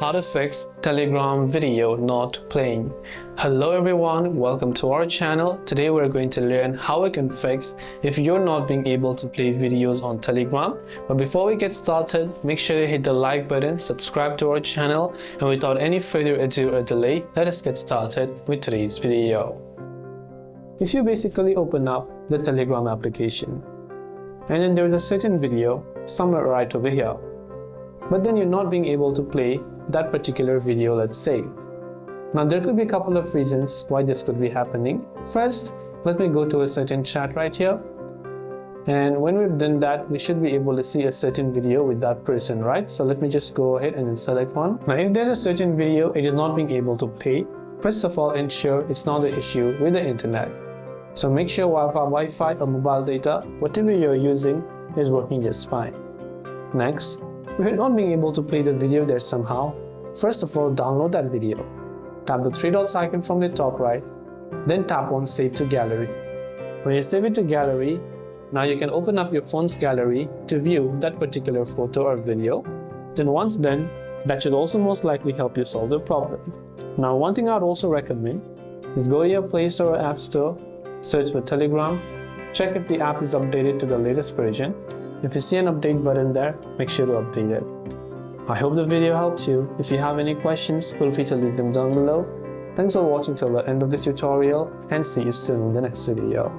How to fix Telegram video not playing. Hello everyone, welcome to our channel. Today we're going to learn how we can fix if you're not being able to play videos on Telegram. But before we get started, make sure to hit the like button, subscribe to our channel, and without any further ado or delay, let us get started with today's video. If you basically open up the Telegram application, and then there's a certain video somewhere right over here, but then you're not being able to play that particular video, let's say. Now there could be a couple of reasons why this could be happening. First, let me go to a certain chat right here, and when we've done that, we should be able to see a certain video with that person, right? So let me just go ahead and select one. Now if there's a certain video it is not being able to play, first of all ensure it's not the issue with the internet. So make sure Wi-Fi or mobile data, whatever you're using, is working just fine. Next, if you're not being able to play the video there somehow, first of all download that video. Tap the three dots icon from the top right, then tap on Save to Gallery. When you save it to Gallery, now you can open up your phone's gallery to view that particular photo or video. Then once done, that should also most likely help you solve the problem. Now one thing I'd also recommend is go to your Play Store or App Store, search for Telegram, check if the app is updated to the latest version. If you see an update button there, make sure to update it. I hope the video helped you. If you have any questions, feel free to leave them down below. Thanks for watching till the end of this tutorial, and see you soon in the next video.